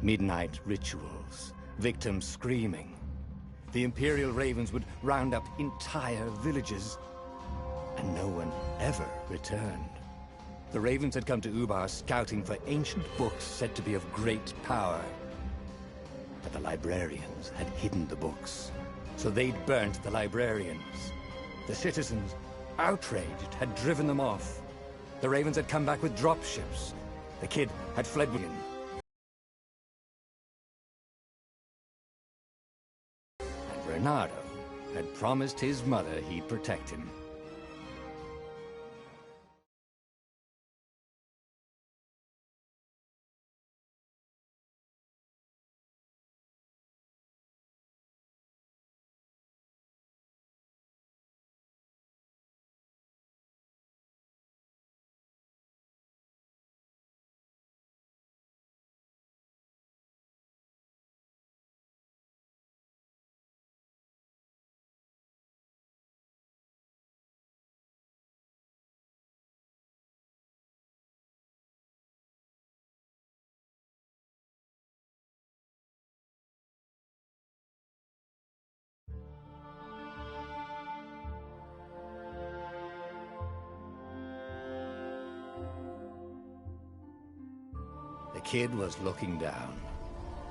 Midnight rituals, victims screaming. The Imperial Ravens would round up entire villages, and no one ever returned. The Ravens had come to Ubar scouting for ancient books said to be of great power. But the librarians had hidden the books, so they'd burnt the librarians. The citizens, outraged, had driven them off. The Ravens had come back with dropships. The kid had fled with him. And Reynardo had promised his mother he'd protect him. The kid was looking down,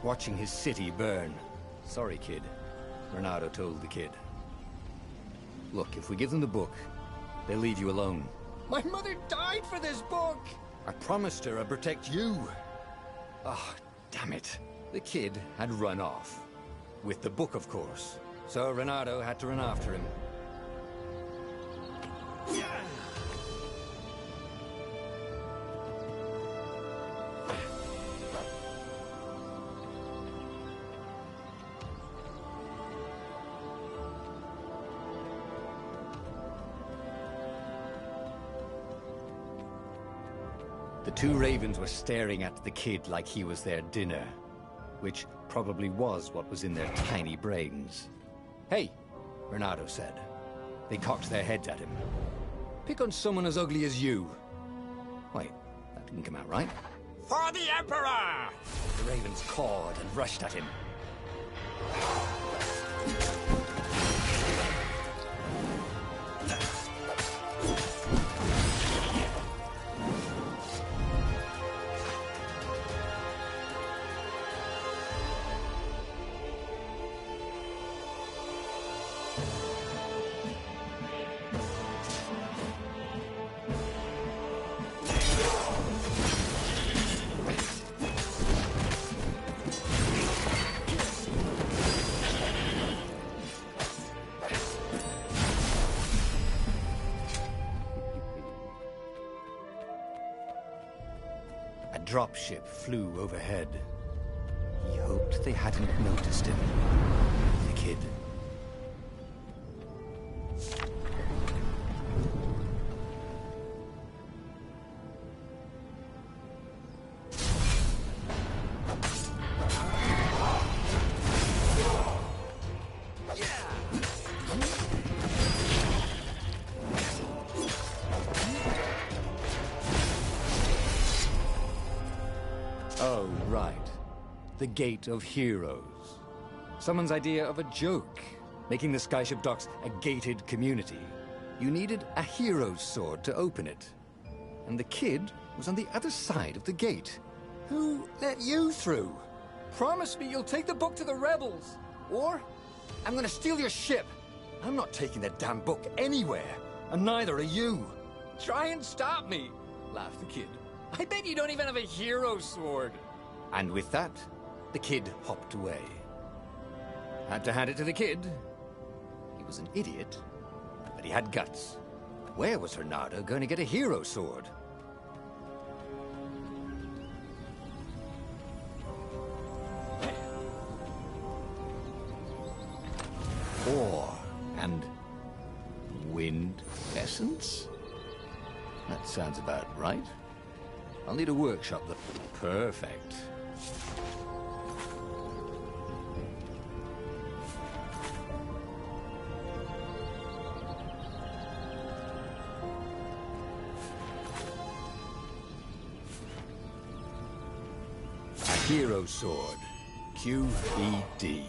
watching his city burn. Sorry, kid, Reynardo told the kid. Look, if we give them the book, they'll leave you alone. My mother died for this book! I promised her I'd protect you. Oh, damn it. The kid had run off. With the book, of course. So Reynardo had to run after him. The two Ravens were staring at the kid like he was their dinner, which probably was what was in their tiny brains. Hey, Reynardo said. They cocked their heads at him. Pick on someone as ugly as you. Wait, that didn't come out right. For the Emperor! The Ravens cawed and rushed at him. A dropship flew overhead. He hoped they hadn't noticed him. The kid. Oh, right. The Gate of Heroes. Someone's idea of a joke, making the Skyship Docks a gated community. You needed a hero's sword to open it. And the kid was on the other side of the gate. Who let you through? Promise me you'll take the book to the rebels! Or I'm gonna steal your ship. I'm not taking that damn book anywhere, and neither are you. Try and stop me, laughed the kid. I bet you don't even have a hero sword. And with that, the kid hopped away. Had to hand it to the kid. He was an idiot, but he had guts. Where was Reynardo going to get a hero sword? Ore and wind essence? That sounds about right. I'll need a workshop that... Perfect. Hero Sword. QED.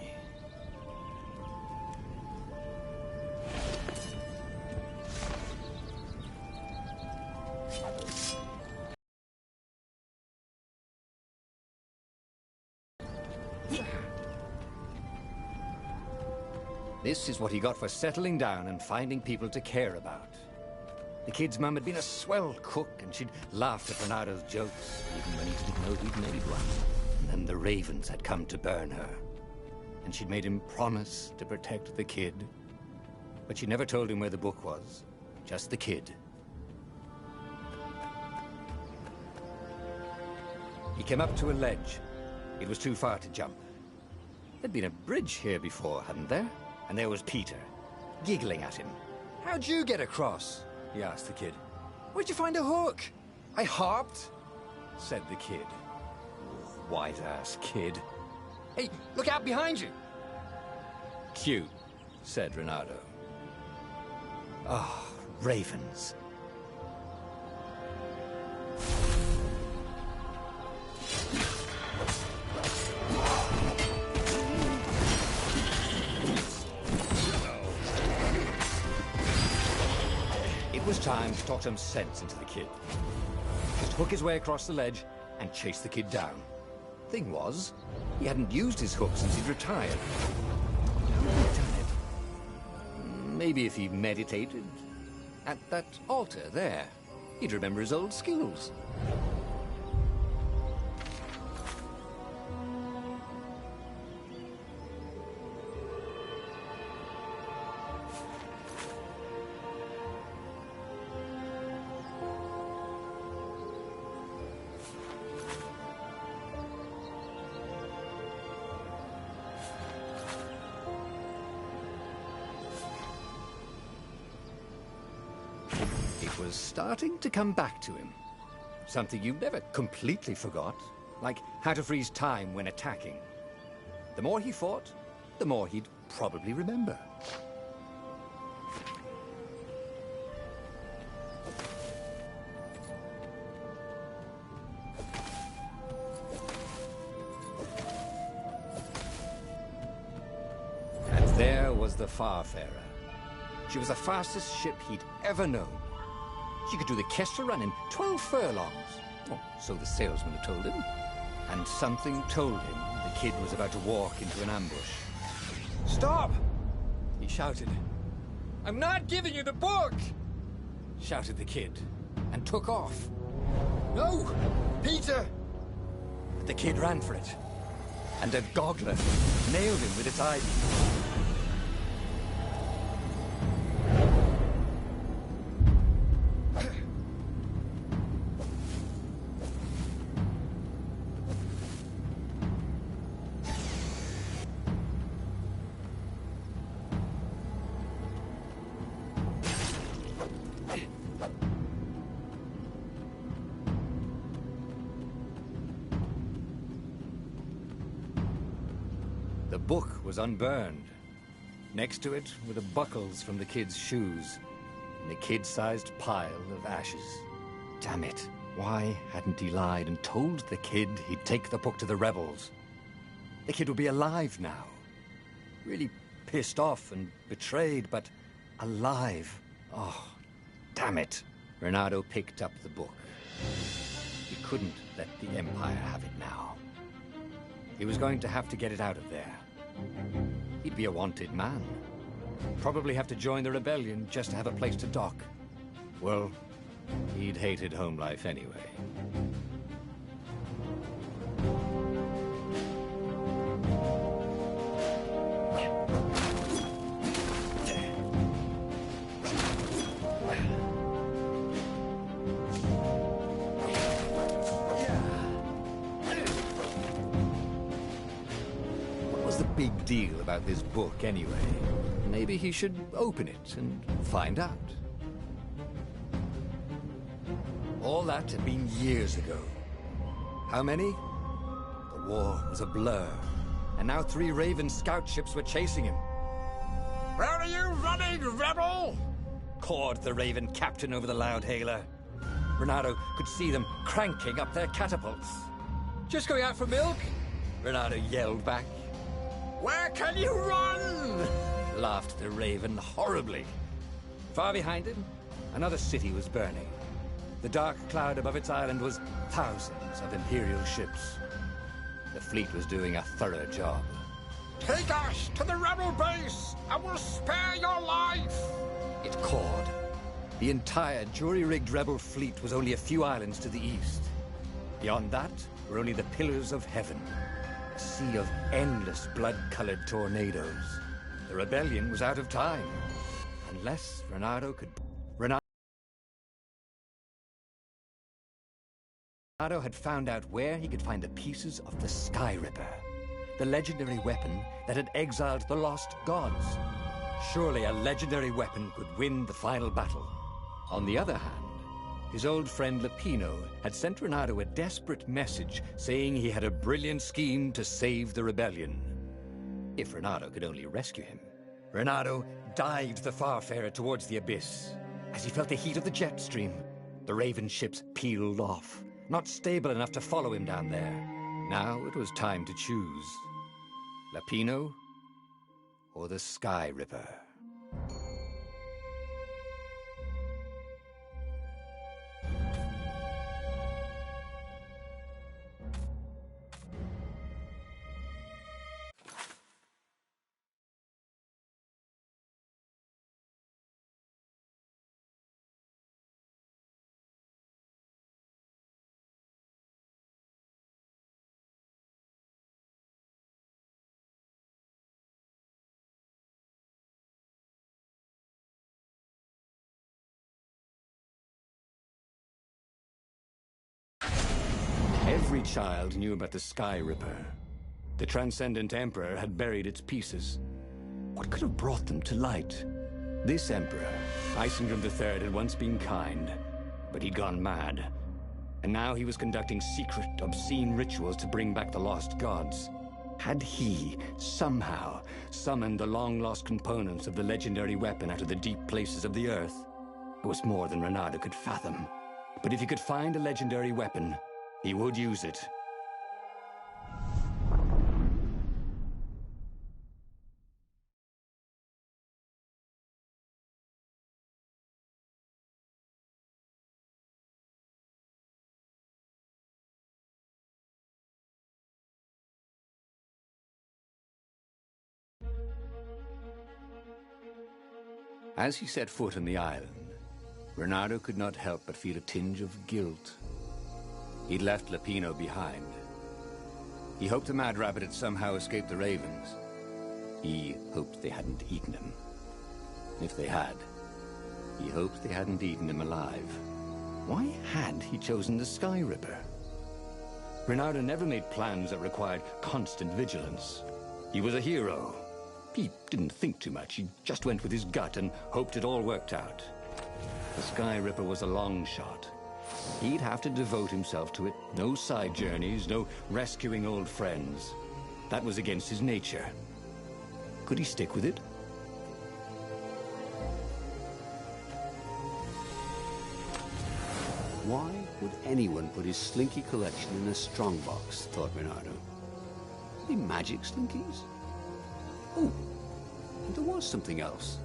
This is what he got for settling down and finding people to care about. The kid's mum had been a swell cook, and she'd laughed at Reynardo's jokes, even when he didn't know he'd made one. And then the ravens had come to burn her. And she'd made him promise to protect the kid. But she never told him where the book was. Just the kid. He came up to a ledge. It was too far to jump. There'd been a bridge here before, hadn't there? And there was Peter, giggling at him. "How'd you get across?" he asked the kid. "Where'd you find a hook?" "I hopped," said the kid. White-ass kid. "Hey, look out behind you!" "Cute," said Reynardo. Ah, ravens. It was time to talk some sense into the kid. Just hook his way across the ledge and chase the kid down. Thing was, he hadn't used his hook since he'd retired. How had he done it? Maybe if he meditated at that altar there, he'd remember his old skills. Was starting to come back to him. Something you never completely forgot, like how to freeze time when attacking. The more he fought, the more he'd probably remember. And there was the Farfarer. She was the fastest ship he'd ever known. She could do the Kestra run in 12 furlongs. Oh, so the salesman had told him. And something told him the kid was about to walk into an ambush. "Stop!" he shouted. "I'm not giving you the book!" shouted the kid, and took off. "No! Peter!" But the kid ran for it, and a goggler nailed him with its eye. The book was unburned. Next to it were the buckles from the kid's shoes, and a kid-sized pile of ashes. Damn it. Why hadn't he lied and told the kid he'd take the book to the rebels? The kid would be alive now. Really pissed off and betrayed, but alive. Oh, damn it. Reynardo picked up the book. He couldn't let the Empire have it now. He was going to have to get it out of there. He'd be a wanted man. Probably have to join the rebellion just to have a place to dock. Well, he'd hated home life anyway. Big deal about this book anyway. Maybe he should open it and find out. All that had been years ago. How many? The war was a blur, and now 3 Raven scout ships were chasing him. "Where are you running, rebel?" cawed the Raven captain over the loudhailer. Reynardo could see them cranking up their catapults. "Just going out for milk," Reynardo yelled back. Where can you run? Laughed the Raven horribly. Far behind him, another city was burning. The dark cloud above its island was thousands of Imperial ships. The fleet was doing a thorough job. Take us to the rebel base, and we'll spare your life! It cawed. The entire jury-rigged rebel fleet was only a few islands to the east. Beyond that were only the pillars of heaven, a sea of endless blood-colored tornadoes. The rebellion was out of time, unless Reynardo had found out where he could find the pieces of the Sky Ripper, the legendary weapon that had exiled the lost gods. Surely a legendary weapon could win the final battle. On the other hand, his old friend Lapino had sent Reynardo a desperate message saying he had a brilliant scheme to save the rebellion. If Reynardo could only rescue him. Reynardo dived the Farfarer towards the abyss. As he felt the heat of the jet stream, the Raven ships peeled off, not stable enough to follow him down there. Now it was time to choose. Lapino or the Sky Ripper? Every child knew about the Sky Ripper. The Transcendent Emperor had buried its pieces. What could have brought them to light? This Emperor, Isengrim III, had once been kind, but he'd gone mad. And now he was conducting secret, obscene rituals to bring back the lost gods. Had he, somehow, summoned the long-lost components of the legendary weapon out of the deep places of the earth? It was more than Reynardo could fathom. But if he could find a legendary weapon, he would use it. As he set foot on the island, Reynardo could not help but feel a tinge of guilt. He'd left Lapino behind. He hoped the Mad Rabbit had somehow escaped the Ravens. He hoped they hadn't eaten him. If they had, he hoped they hadn't eaten him alive. Why had he chosen the Sky Ripper? Reynardo never made plans that required constant vigilance. He was a hero. He didn't think too much. He just went with his gut and hoped it all worked out. The Sky Ripper was a long shot. He'd have to devote himself to it. No side journeys, no rescuing old friends. That was against his nature. Could he stick with it? Why would anyone put his slinky collection in a strongbox, thought Reynardo. Are they magic slinkies? Oh, and there was something else.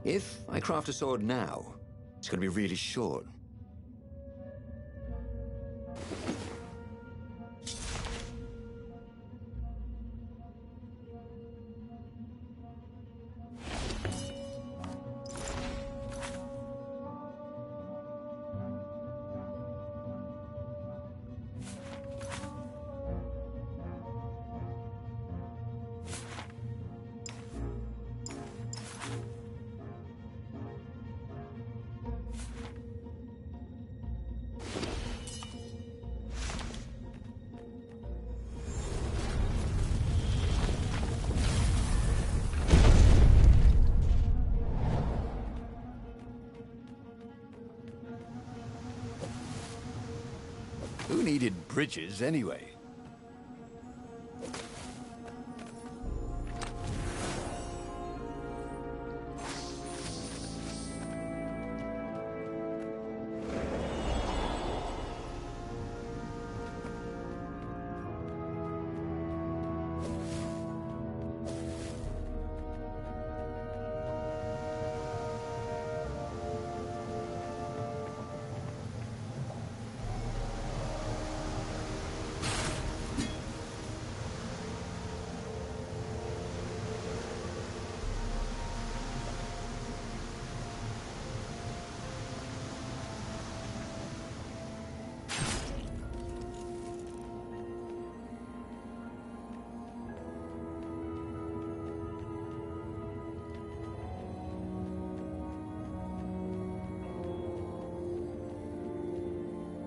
If I craft a sword now, it's going to be really short. Who needed bridges anyway?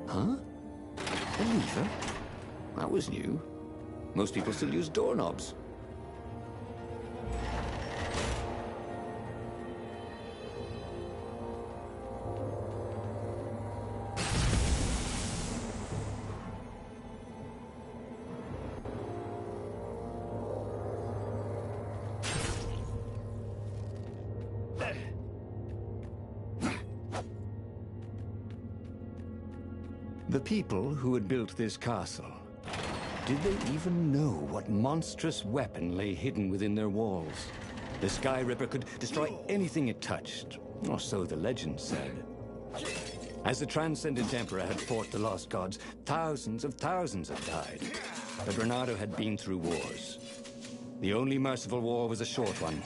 Huh? A lever? That was new. Most people still use doorknobs. The people who had built this castle, did they even know what monstrous weapon lay hidden within their walls? The Sky Ripper could destroy anything it touched, or so the legend said. As the Transcendent Emperor had fought the Lost Gods, thousands had died. But Reynardo had been through wars. The only merciful war was a short one.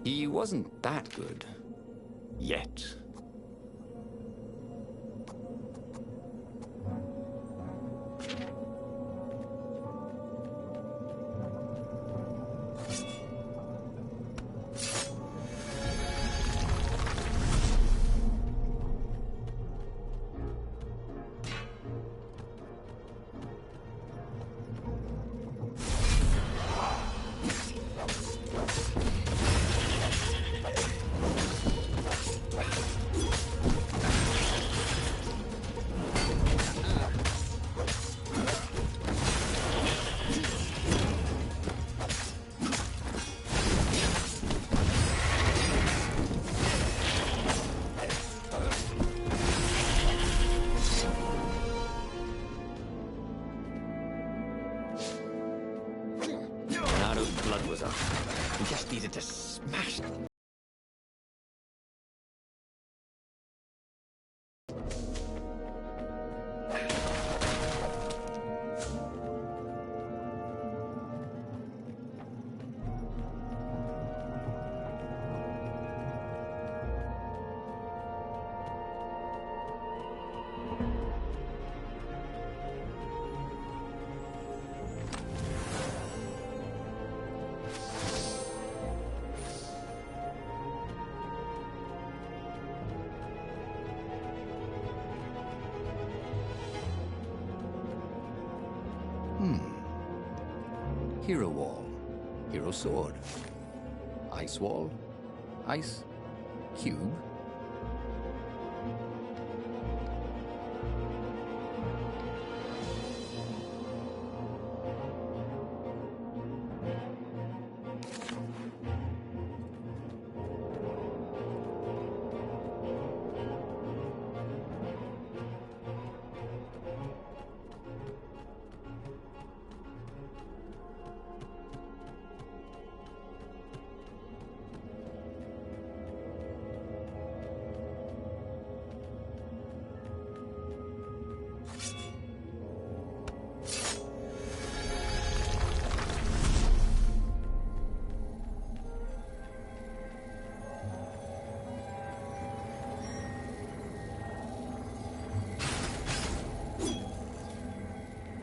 He wasn't that good. Yet. Blood was up. We just needed to smash them. Hero Wall, Hero Sword, Ice Wall, Ice Cube.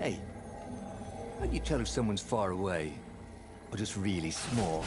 Hey, how do you tell if someone's far away or just really small?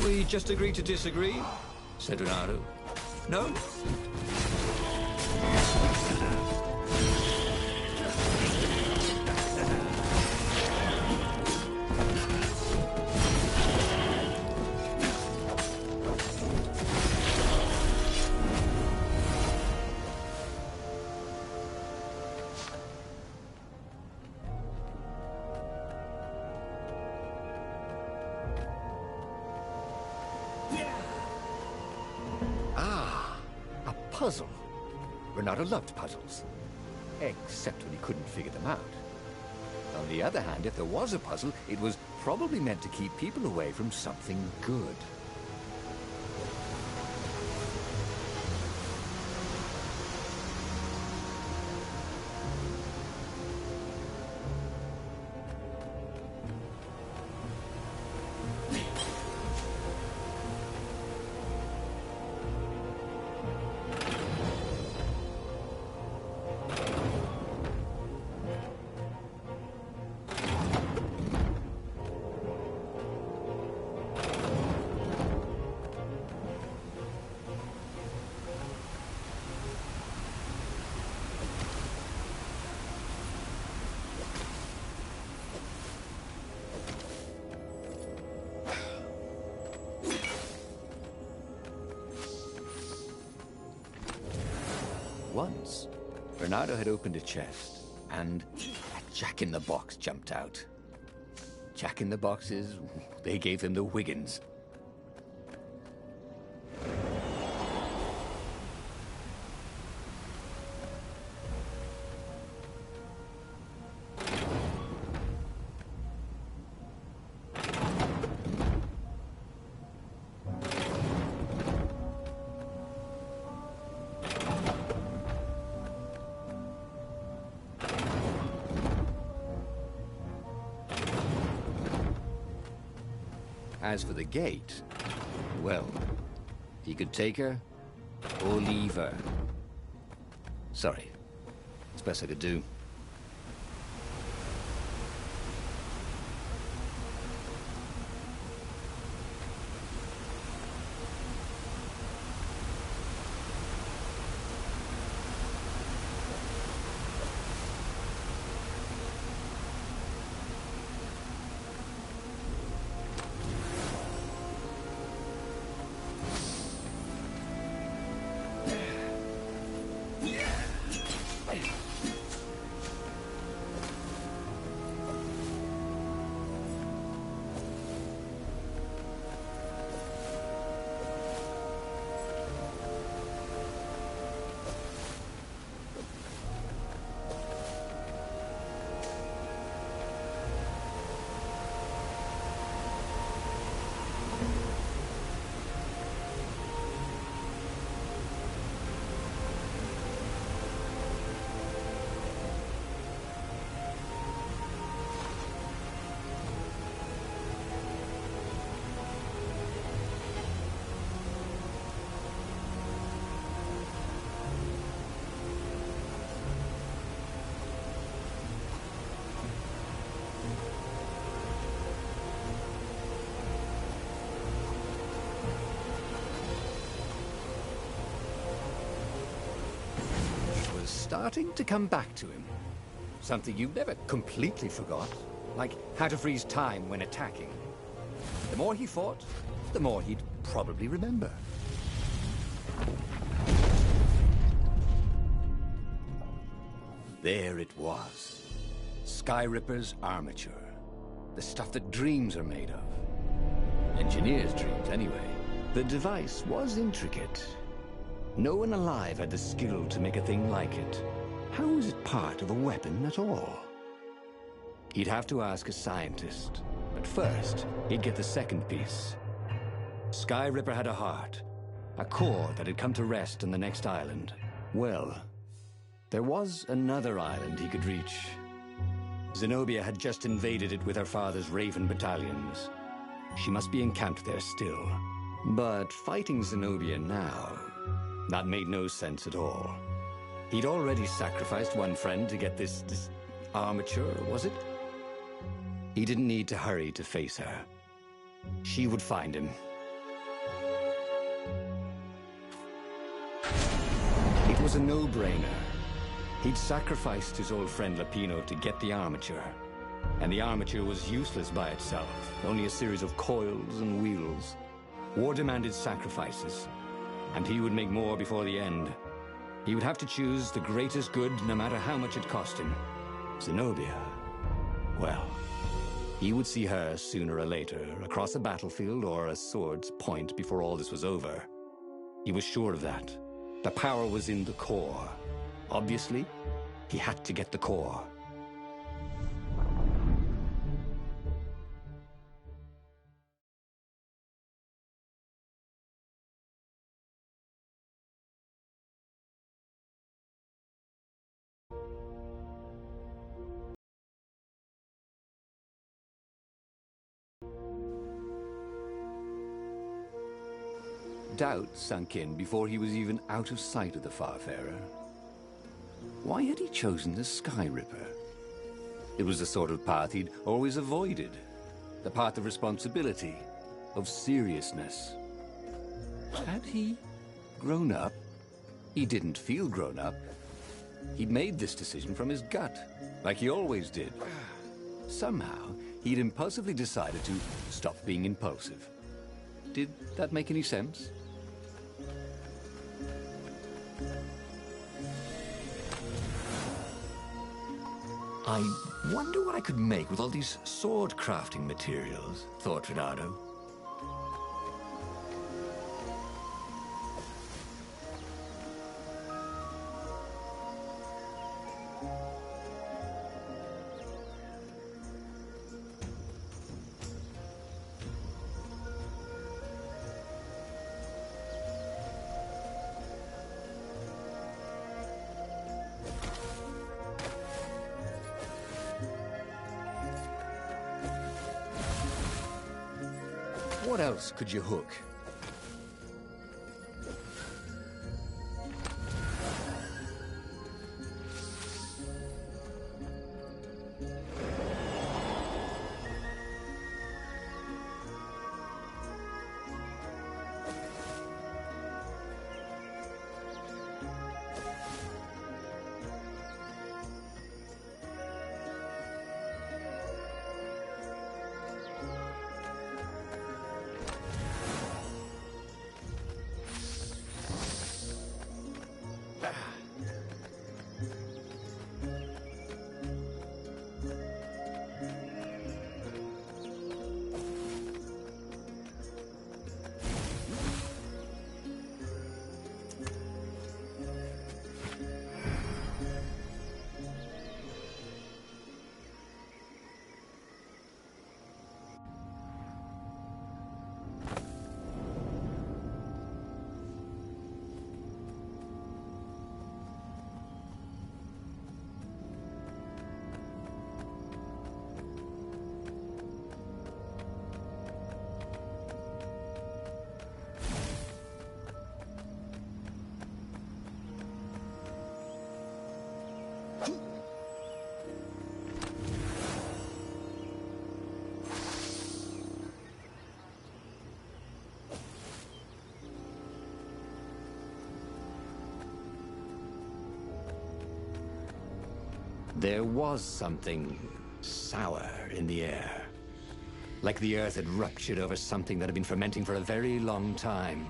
Can't we just agree to disagree? Said Reynardo. No? Puzzle. Reynardo loved puzzles. Except when he couldn't figure them out. On the other hand, if there was a puzzle, it was probably meant to keep people away from something good. Once, Reynardo had opened a chest, and a Jack-in-the-Box jumped out. Jack-in-the-Boxes, they gave him the Wiggins. As for the gate, well, he could take her or leave her. Sorry, it's best I could do. Starting to come back to him. Something you never completely forgot, like how to freeze time when attacking. The more he fought, the more he'd probably remember. There it was. Skyripper's armature. The stuff that dreams are made of. Engineers' dreams, anyway. The device was intricate. No one alive had the skill to make a thing like it. How was it part of a weapon at all? He'd have to ask a scientist. But first, he'd get the second piece. Skyripper had a heart. A core that had come to rest on the next island. Well, there was another island he could reach. Zenobia had just invaded it with her father's Raven battalions. She must be encamped there still. But fighting Zenobia now, that made no sense at all. He'd already sacrificed one friend to get this armature, was it? He didn't need to hurry to face her. She would find him, It was a no-brainer. He'd sacrificed his old friend Lapino to get the armature. And the armature was useless by itself, only a series of coils and wheels. War demanded sacrifices, and he would make more before the end. He would have to choose the greatest good, no matter how much it cost him. Zenobia. Well, he would see her sooner or later, across a battlefield or a sword's point before all this was over. He was sure of that. The power was in the core. Obviously, he had to get the core. Doubt sunk in before he was even out of sight of the Farfarer. Why had he chosen the Sky Ripper? It was the sort of path he'd always avoided. The path of responsibility, of seriousness. Had he grown up? He didn't feel grown up. He'd made this decision from his gut, like he always did. Somehow, he'd impulsively decided to stop being impulsive. Did that make any sense? I wonder what I could make with all these sword crafting materials, thought Reynardo. What else could you hook? There was something sour in the air. Like the earth had ruptured over something that had been fermenting for a very long time.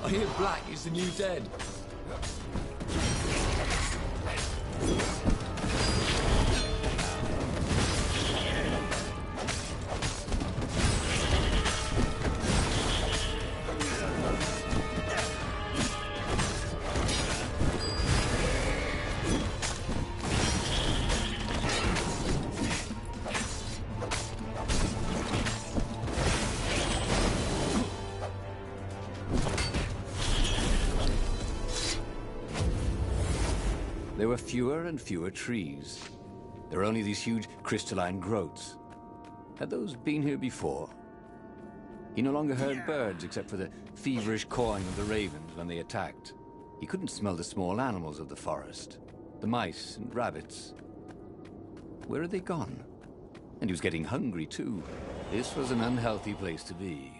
I hear black is the new dead. there were fewer and fewer trees. There were only these huge crystalline growths. Had those been here before? He no longer heard birds except for the feverish cawing of the ravens when they attacked. He couldn't smell the small animals of the forest, the mice and rabbits. Where had they gone? And he was getting hungry too. This was an unhealthy place to be.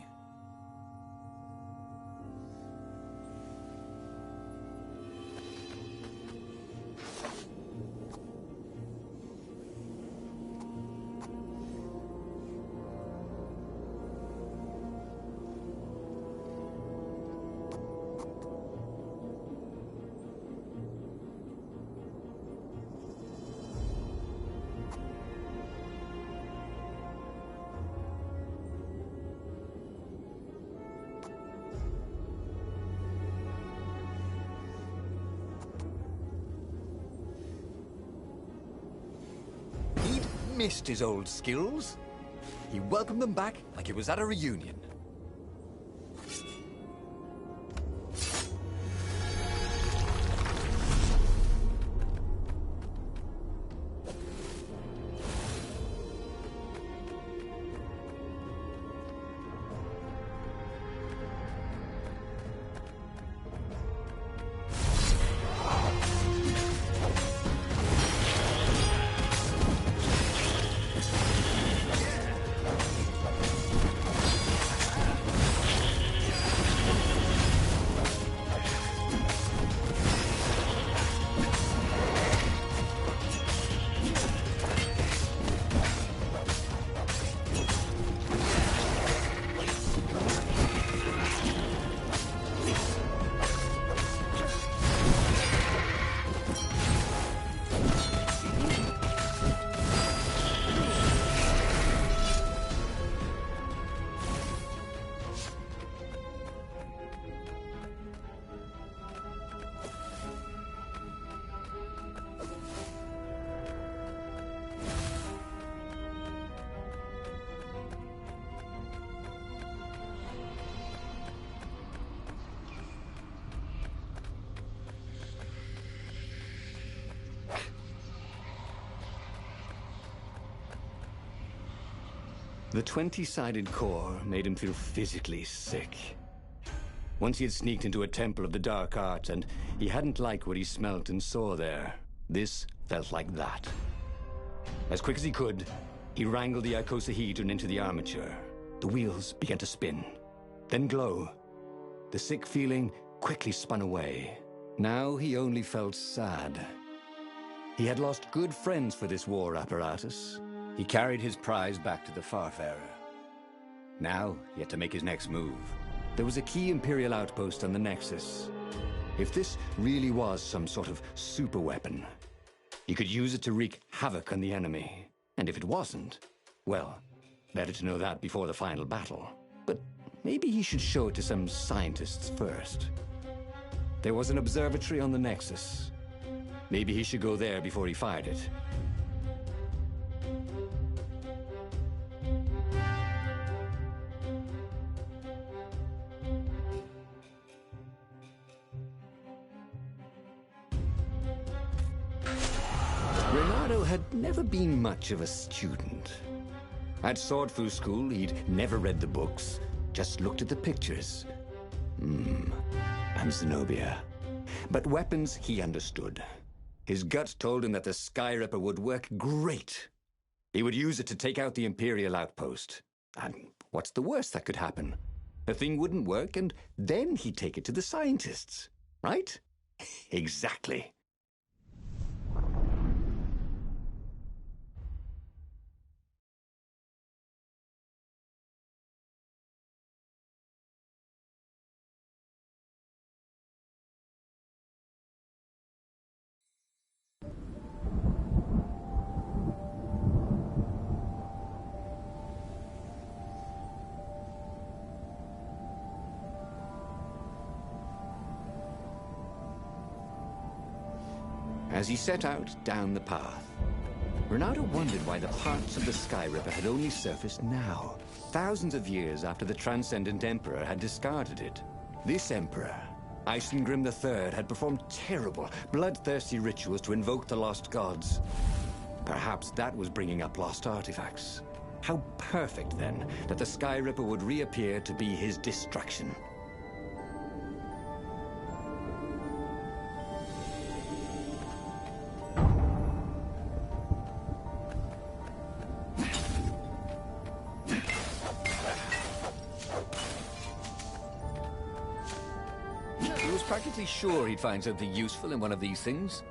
Missed his old skills. He welcomed them back like it was at a reunion. The 20-sided core made him feel physically sick. Once he had sneaked into a temple of the dark arts, and he hadn't liked what he smelt and saw there. This felt like that. As quick as he could, he wrangled the icosahedron into the armature. The wheels began to spin, then glow. The sick feeling quickly spun away. Now he only felt sad. He had lost good friends for this war apparatus. He carried his prize back to the Farfarer. Now, he had to make his next move. There was a key Imperial outpost on the Nexus. If this really was some sort of super weapon, he could use it to wreak havoc on the enemy. And if it wasn't, well, better to know that before the final battle. But maybe he should show it to some scientists first. There was an observatory on the Nexus. Maybe he should go there before he fired it. Reynardo had never been much of a student. At Sword Fu School, he'd never read the books, just looked at the pictures. I'm Zenobia. But weapons he understood. His gut told him that the Skyripper would work great. He would use it to take out the Imperial outpost. And what's the worst that could happen? The thing wouldn't work, and then he'd take it to the scientists. Right? Exactly. As he set out down the path, Reynardo wondered why the parts of the Skyripper had only surfaced now, thousands of years after the Transcendent Emperor had discarded it. This Emperor, Isengrim III had performed terrible, bloodthirsty rituals to invoke the lost gods. Perhaps that was bringing up lost artifacts. How perfect, then, that the Sky Ripper would reappear to be his destruction. He was practically sure he'd find something useful in one of these things.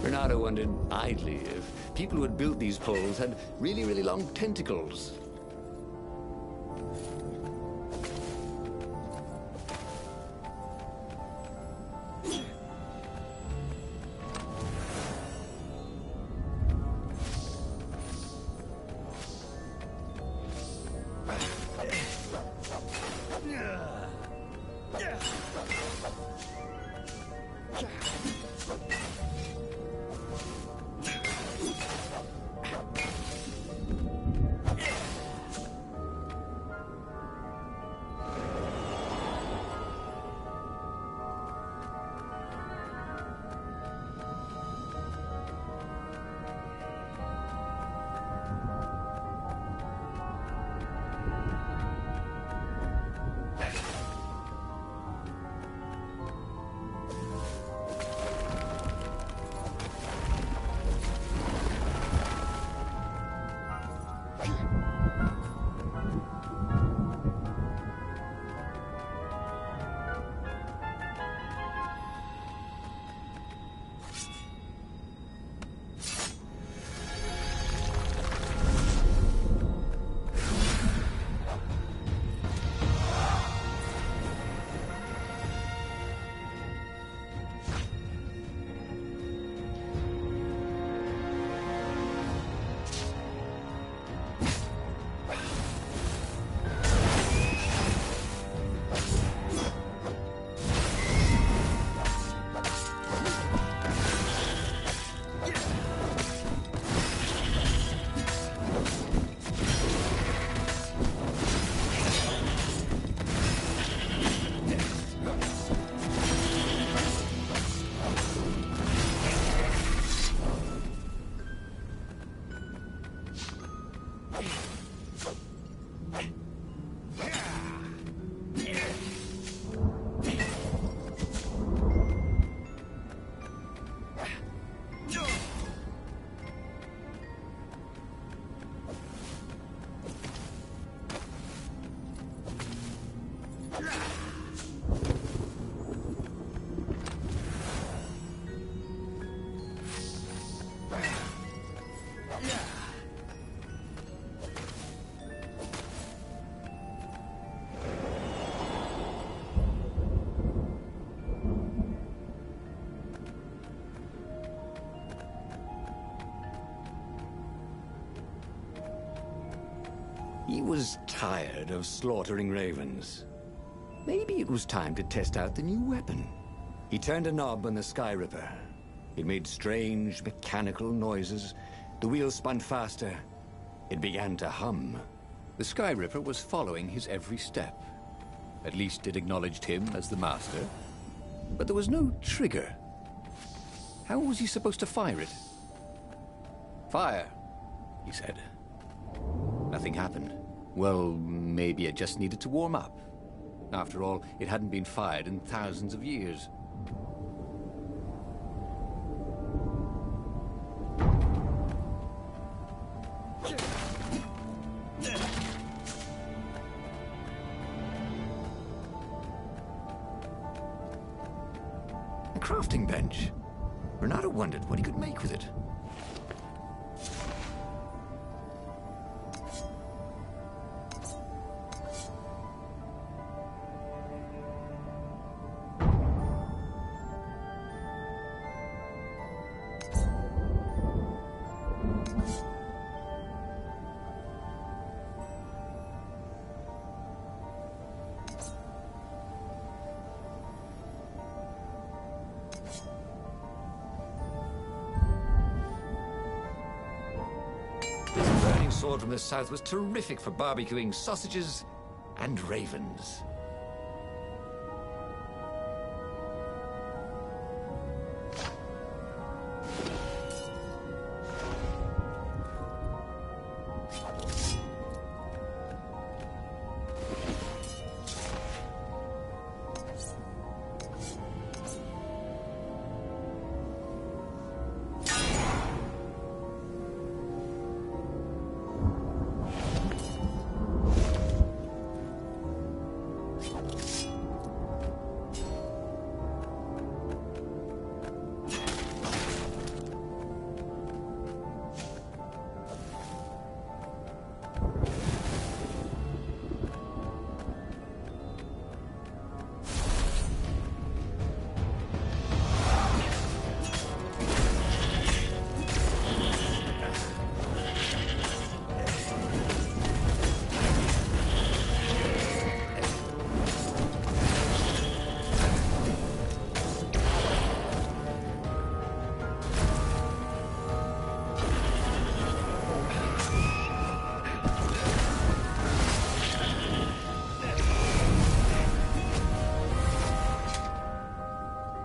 Reynardo wondered idly if people who had built these poles had really, really long tentacles. He was tired of slaughtering ravens. Maybe it was time to test out the new weapon. He turned a knob on the Sky Ripper. It made strange, mechanical noises. The wheels spun faster. It began to hum. The Sky Ripper was following his every step. At least it acknowledged him as the master. But there was no trigger. How was he supposed to fire it? "Fire," he said. Nothing happened. Well, maybe it just needed to warm up. After all, it hadn't been fired in thousands of years. A crafting bench. Reynardo wondered what he could make with it. sword from the south was terrific for barbecuing sausages and ravens.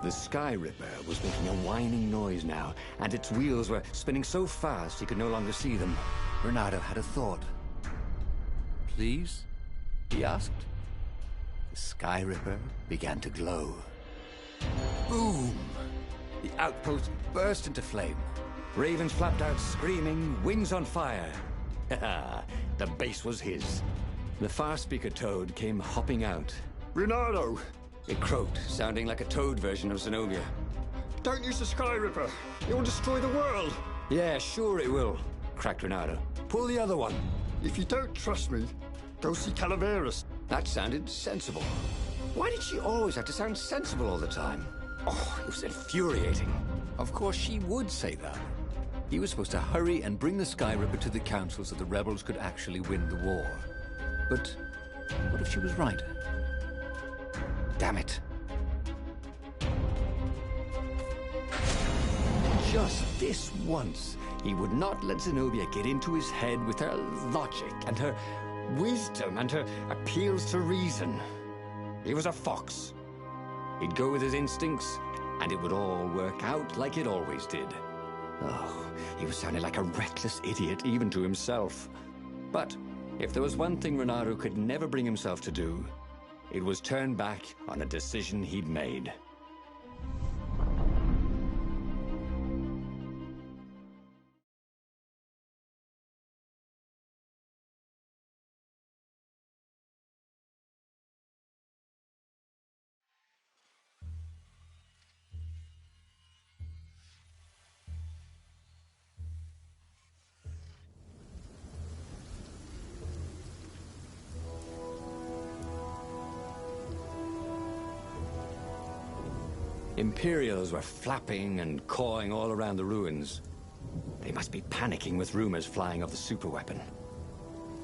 The Sky Ripper was making a whining noise now, and its wheels were spinning so fast he could no longer see them. Reynardo had a thought. "Please?" he asked. The Sky Ripper began to glow. Boom! The outpost burst into flame. Ravens flapped out screaming, wings on fire. The base was his. The far-speaker toad came hopping out. Reynardo! It croaked, sounding like a toad version of Zenobia. Don't use the Sky Ripper. It will destroy the world. "Yeah, sure it will," cracked Reynardo. "Pull the other one." If you don't trust me, go see Calaveras. That sounded sensible. Why did she always have to sound sensible all the time? Oh, it was infuriating. Of course she would say that. He was supposed to hurry and bring the Sky Ripper to the council so the rebels could actually win the war. But what if she was right? Damn it. Just this once, he would not let Zenobia get into his head with her logic and her wisdom and her appeals to reason. He was a fox. He'd go with his instincts, and it would all work out like it always did. Oh, he was sounding like a reckless idiot, even to himself. But if there was one thing Reynardo could never bring himself to do, it was turn back on a decision he'd made. Imperials were flapping and cawing all around the ruins. They must be panicking with rumors flying of the superweapon.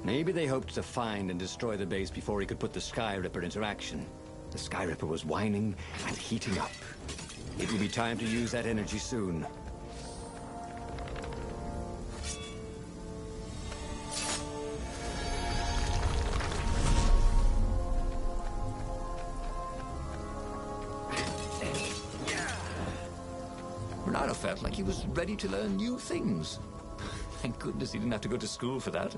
Maybe they hoped to find and destroy the base before he could put the Sky Ripper into action. The Sky Ripper was whining and heating up. It would be time to use that energy soon. Reynardo felt like he was ready to learn new things. Thank goodness he didn't have to go to school for that.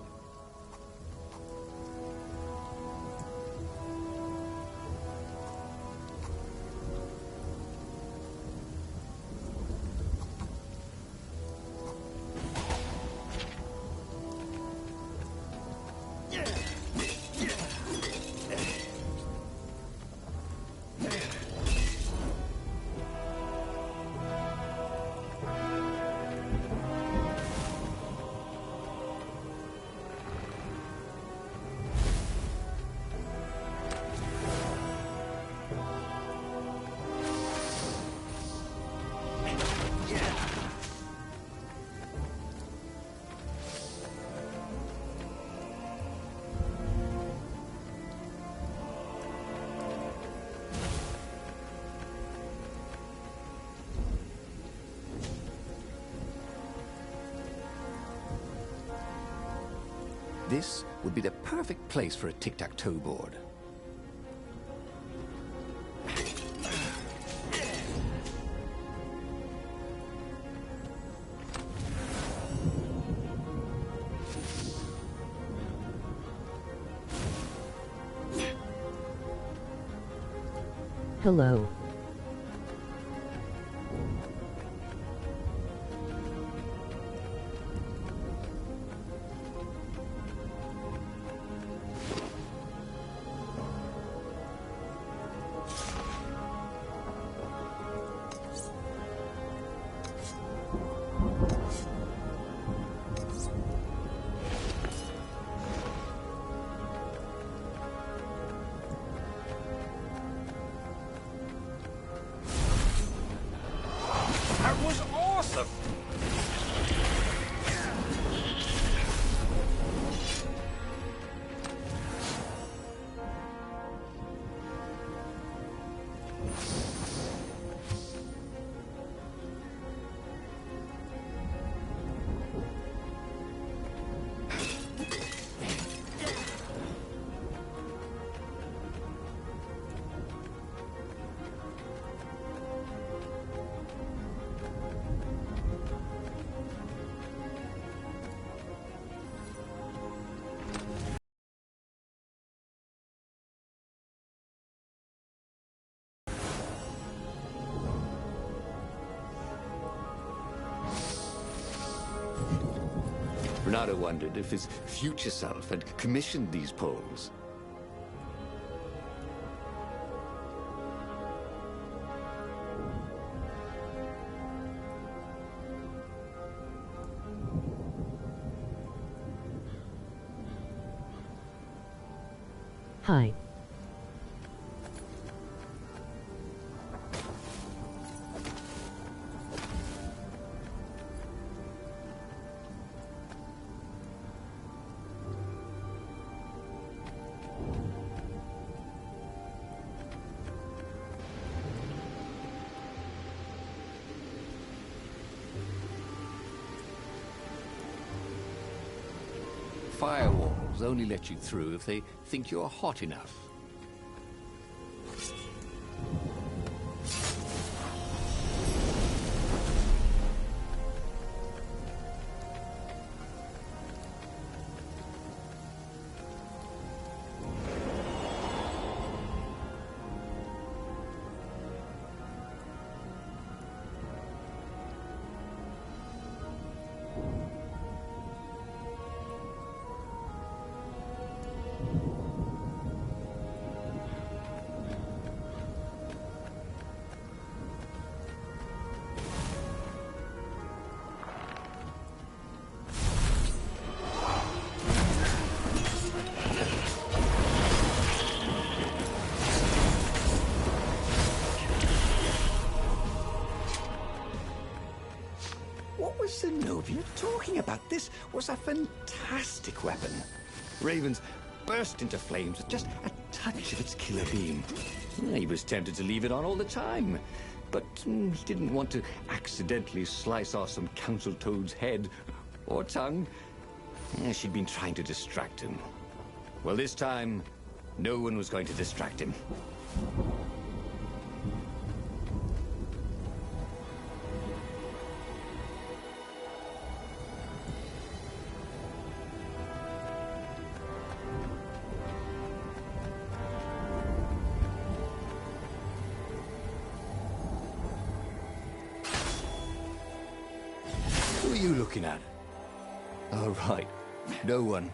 This would be the perfect place for a tic-tac-toe board. Hello. That was awesome! Reynardo wondered if his future self had commissioned these poles. Hi. Firewalls only let you through if they think you're hot enough. What was Zenobia talking about? This was a fantastic weapon. Ravens burst into flames with just a touch of its killer beam. He was tempted to leave it on all the time, but he didn't want to accidentally slice off some council toad's head or tongue. She'd been trying to distract him. Well, this time, no one was going to distract him. Who are you looking at? Oh, right. No one.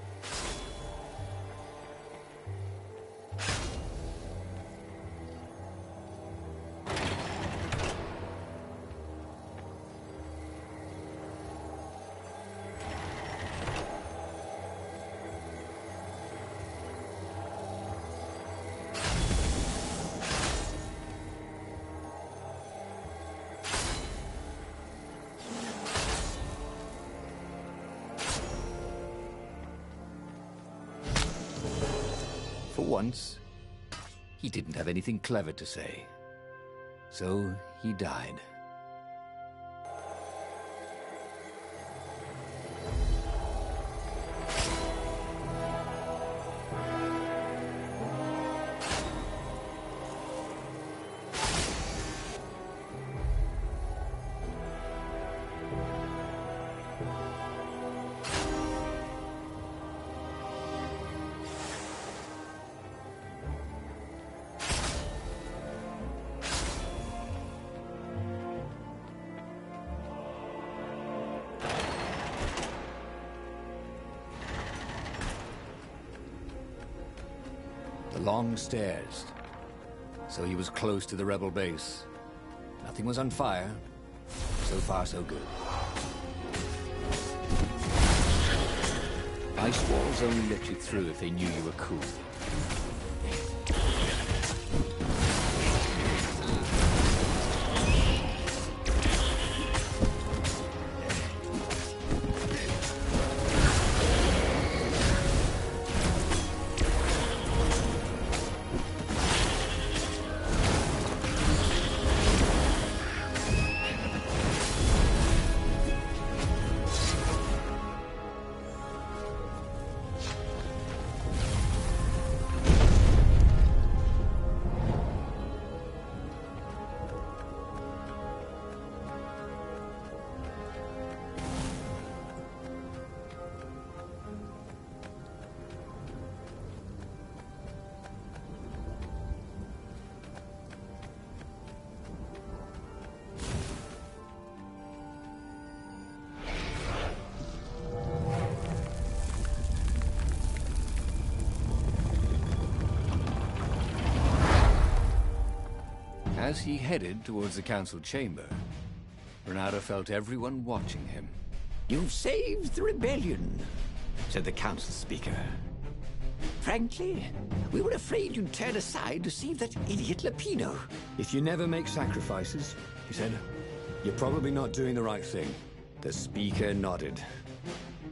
For once, he didn't have anything clever to say. So he died. Long stairs. So he was close to the rebel base. Nothing was on fire. So far, so good. Ice walls only let you through if they knew you were cool. As he headed towards the council chamber, Reynardo felt everyone watching him. You've saved the rebellion, said the council speaker. Frankly, we were afraid you'd turn aside to save that idiot Lapino. If you never make sacrifices, he said, you're probably not doing the right thing. The speaker nodded.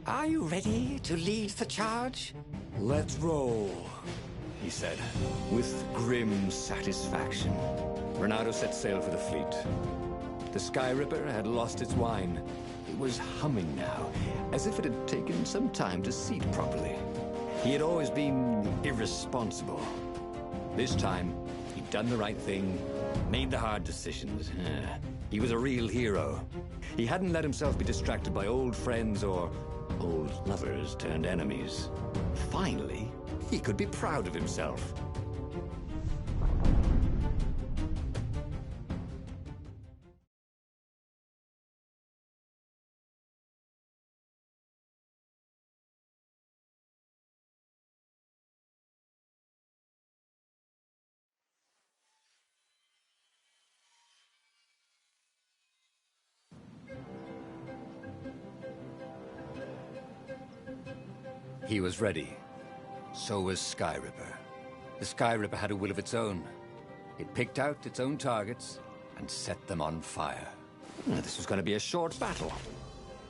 Are you ready to lead the charge? Let's roll, he said, with grim satisfaction. Reynardo set sail for the fleet. The Sky Ripper had lost its wine. It was humming now, as if it had taken some time to seat properly. He had always been irresponsible. This time, he'd done the right thing, made the hard decisions. He was a real hero. He hadn't let himself be distracted by old friends or old lovers turned enemies. Finally, he could be proud of himself. He was ready. So was Sky Ripper. The Sky Ripper had a will of its own. It picked out its own targets and set them on fire. This was going to be a short battle.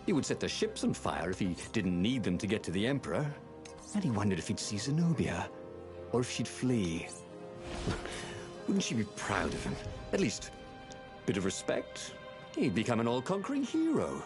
He would set the ships on fire if he didn't need them to get to the Emperor. And he wondered if he'd see Zenobia, or if she'd flee. Wouldn't she be proud of him? At least, a bit of respect. He'd become an all-conquering hero.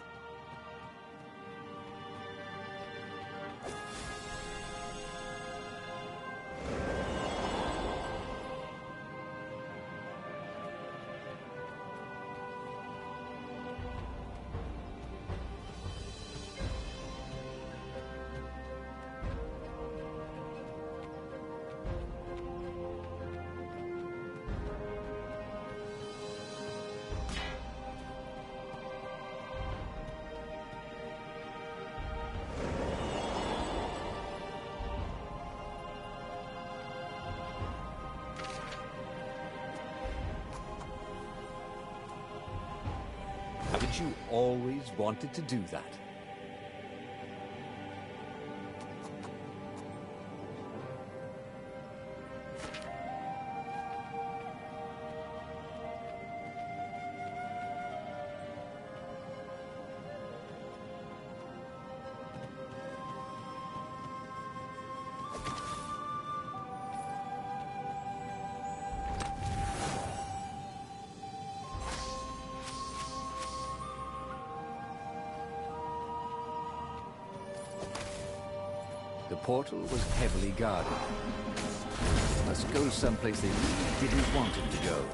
Haven't you always wanted to do that? The portal was heavily guarded. Must go someplace they really didn't want him to go.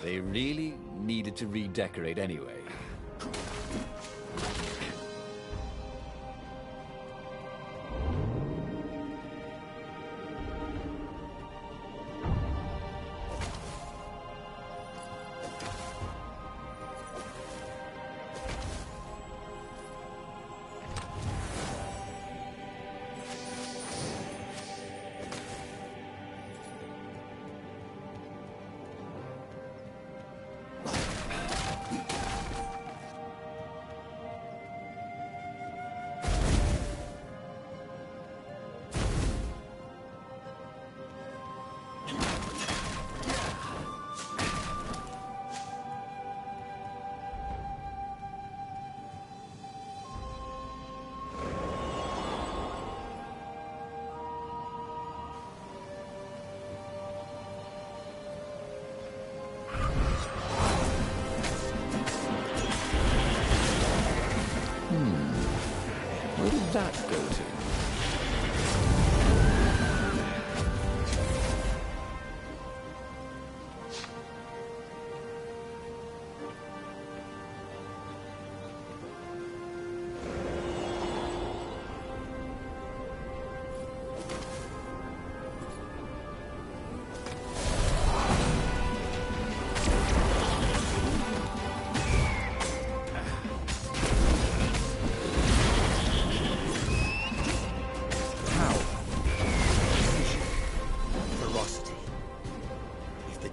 They really needed to redecorate anyway. Where did that go to?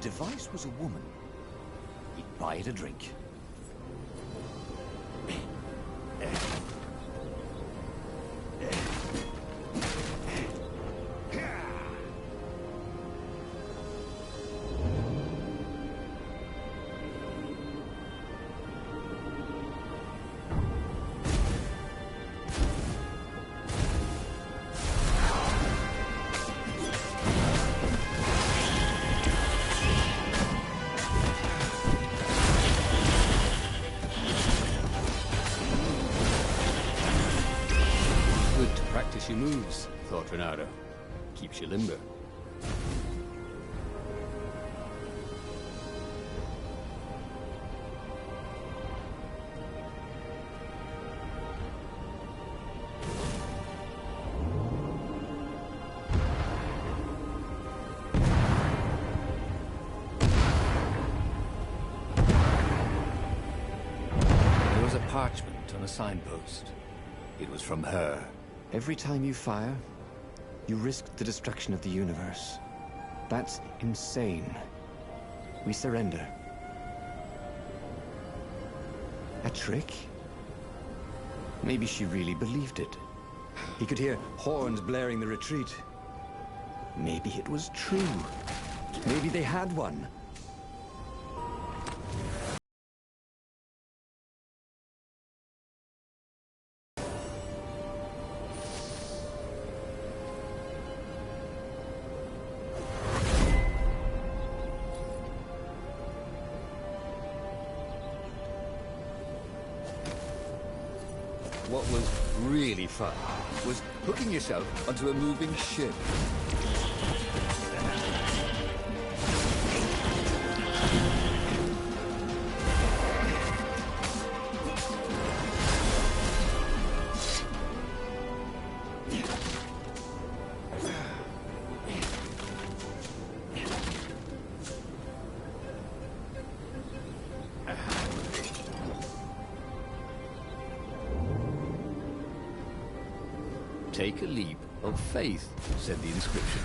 Device was a woman, he'd buy it a drink. Practice your moves, thought Reynardo. Keeps you limber. There was a parchment on a signpost. It was from her. Every time you fire, you risk the destruction of the universe. That's insane. We surrender. A trick? Maybe she really believed it. He could hear horns blaring the retreat. Maybe it was true. Maybe they had one. What was really fun was hooking yourself onto a moving ship. Take a leap of faith, said the inscription.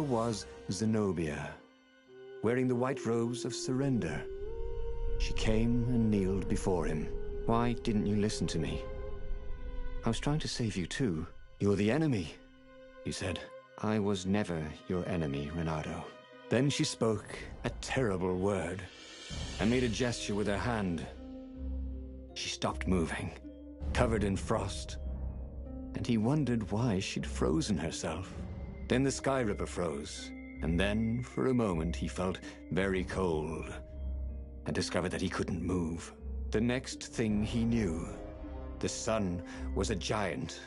was Zenobia, wearing the white robes of surrender. She came and kneeled before him. Why didn't you listen to me? I was trying to save you too. You're the enemy, he said. I was never your enemy, Reynardo. Then she spoke a terrible word and made a gesture with her hand. She stopped moving, covered in frost, and he wondered why she'd frozen herself. Then the Sky Ripper froze, and then, for a moment, he felt very cold and discovered that he couldn't move. The next thing he knew, the sun was a giant,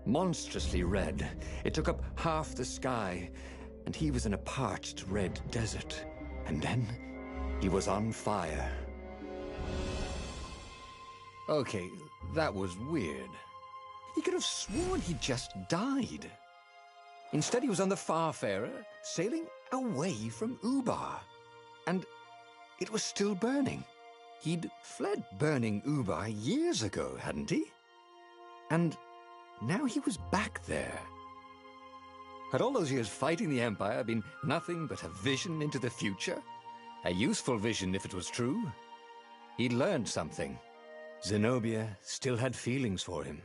monstrously red. It took up half the sky, and he was in a parched red desert. And then he was on fire. Okay, that was weird. He could have sworn he'd just died. Instead, he was on the Farfarer, sailing away from Ubar. And it was still burning. He'd fled burning Ubar years ago, hadn't he? And now he was back there. Had all those years fighting the Empire been nothing but a vision into the future? A useful vision if it was true. He'd learned something. Zenobia still had feelings for him.